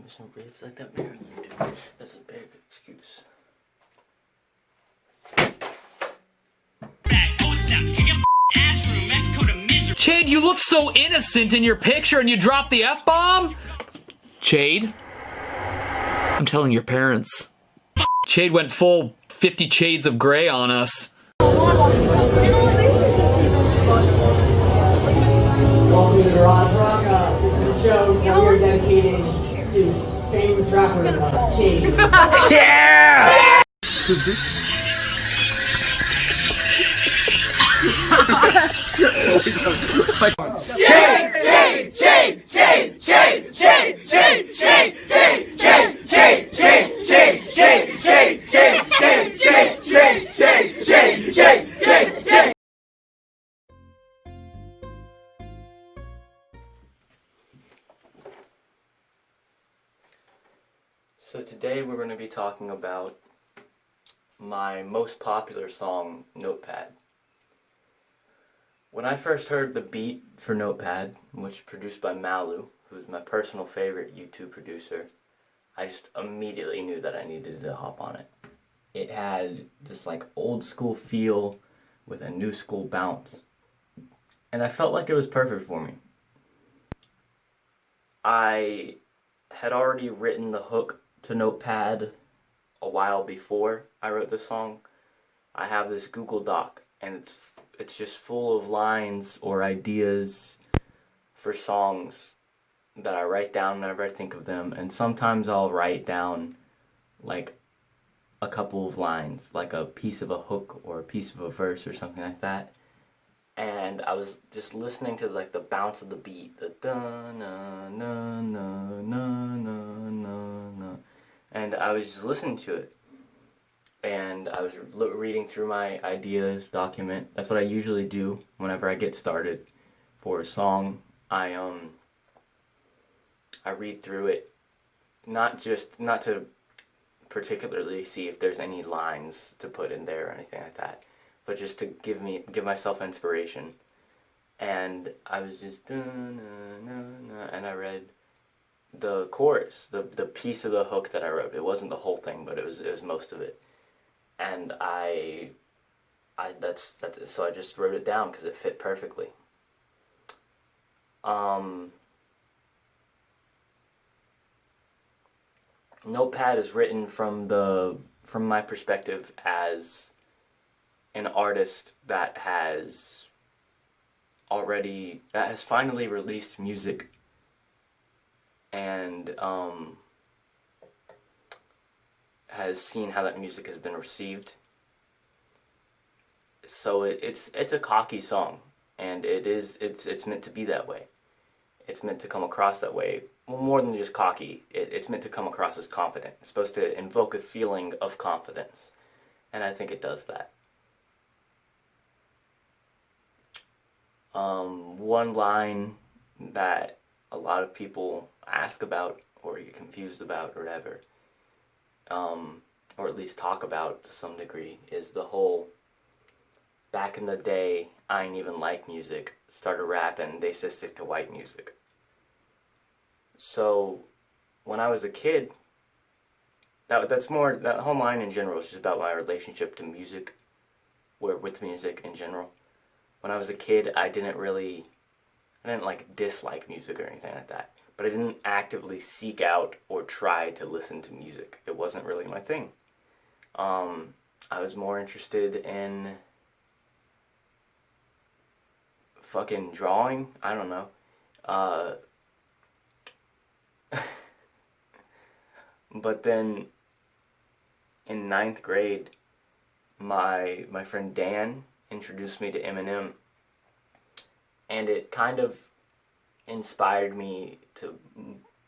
me some ribs like that Maryland do. That's a big excuse. Chade, you look so innocent in your picture and you dropped the F-bomb? Chade? I'm telling your parents. Chade went full 50 Shades of Grey on us. Welcome to Garage Rock. This is a show that we are dedicated to famous rapper Chade. Yeah! So today we're going to be talking about my most popular song, Notepad. When I first heard the beat for Notepad, which is produced by MALU, who's my personal favorite YouTube producer, I just immediately knew that I needed to hop on it. It had this like old school feel with a new school bounce, and I felt like it was perfect for me. I had already written the hook to Notepad a while before I wrote this song. I have this Google Doc, and it's just full of lines or ideas for songs that I write down whenever I think of them, and sometimes I'll write down like a couple of lines, like a piece of a hook or a piece of a verse or something like that. And I was just listening to like the bounce of the beat, the da na na na na na na na, and I was just listening to it. And I was reading through my ideas document. That's what I usually do whenever I get started for a song. I read through it, not to particularly see if there's any lines to put in there or anything like that, but just to give myself inspiration. And I was just and I read the chorus, the piece of the hook that I wrote. It wasn't the whole thing, but it was most of it. And so I just wrote it down because it fit perfectly. Notepad is written from my perspective as an artist that has finally released music and has seen how that music has been received. So it's a cocky song, and it's meant to be that way. It's meant to come across that way. Well, more than just cocky, it's meant to come across as confident. It's supposed to invoke a feeling of confidence, and I think it does that. One line that a lot of people ask about or get confused about or whatever, or at least talk about to some degree, is the whole back in the day I ain't even like music, started rapping, they said stick to white music. So when I was a kid, that whole line in general is just about my relationship to music, or with music in general. When I was a kid, I didn't like dislike music or anything like that, but I didn't actively seek out or try to listen to music. It wasn't really my thing. I was more interested in fucking drawing. I don't know. But then in 9th grade, my friend Dan introduced me to Eminem, and it kind of inspired me to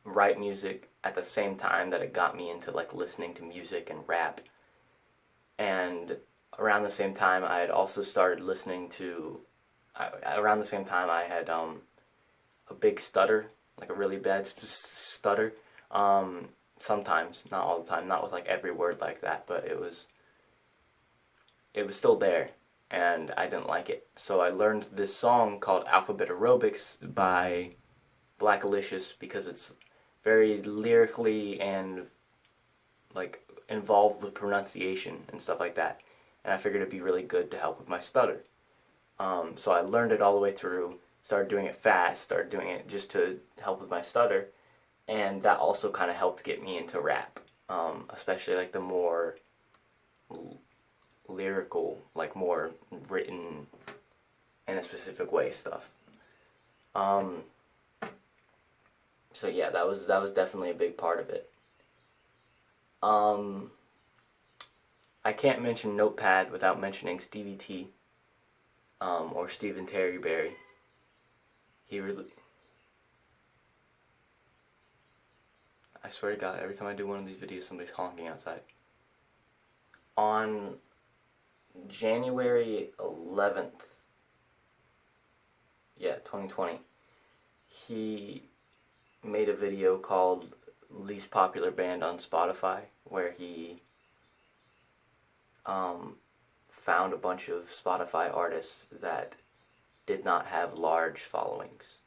write music at the same time that it got me into like listening to music and rap. And around the same time I had also started listening to around the same time I had a big stutter, like a really bad stutter. Sometimes, not all the time, not with like every word like that, but it was still there, and I didn't like it. So I learned this song called Alphabet Aerobics by Blackalicious because it's very lyrically and like involved with pronunciation and stuff like that. And I figured it'd be really good to help with my stutter. So I learned it all the way through, started doing it fast, started doing it just to help with my stutter, and that also kind of helped get me into rap, especially like the more lyrical, like more written in a specific way stuff. So yeah, that was definitely a big part of it. I can't mention Notepad without mentioning Stevie T, or Stephen Terryberry. He really, I swear to God, every time I do one of these videos, somebody's honking outside. On January 11th, 2020, he made a video called Least Popular Band on Spotify, where he found a bunch of Spotify artists that did not have large followings,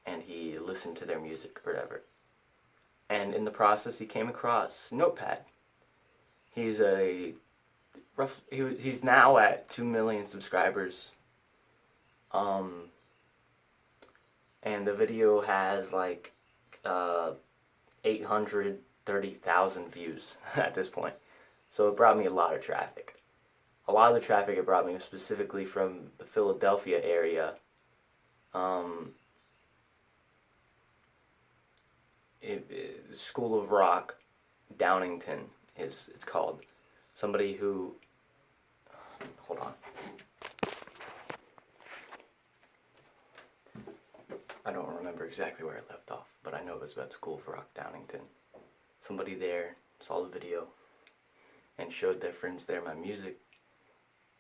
and he listened to their music or whatever. And in the process, he came across Notepad. He's he's now at 2 million subscribers. And the video has like 830,000 views at this point. So it brought me a lot of traffic. A lot of the traffic it brought me was specifically from the Philadelphia area. School of Rock, Downingtown it's called. Somebody who, hold on. I don't remember exactly where I left off, but I know it was about School of Rock, Downingtown. Somebody there saw the video and showed their friends there my music,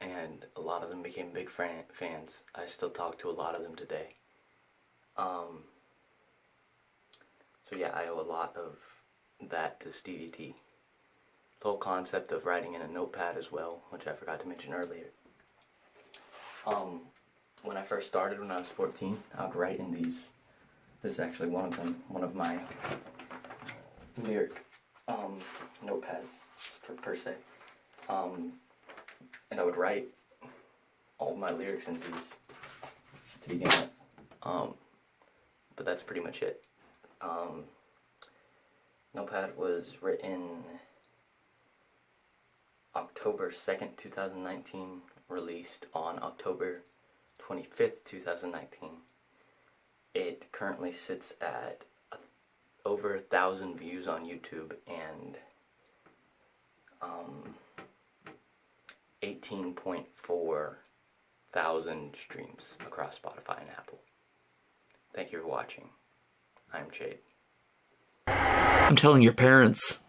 and a lot of them became big fans. I still talk to a lot of them today. So yeah, I owe a lot of that to Stevie T. The whole concept of writing in a notepad as well, which I forgot to mention earlier. When I first started, when I was 14, I would write in these. This is actually one of them, one of my lyric notepads, per se. And I would write all my lyrics in these to begin with. But that's pretty much it. Notepad was written October 2nd, 2019, released on October 25th, 2019. It currently sits at over 1,000 views on YouTube and 18.4 thousand streams across Spotify and Apple. Thank you for watching. I'm Chade. I'm telling your parents.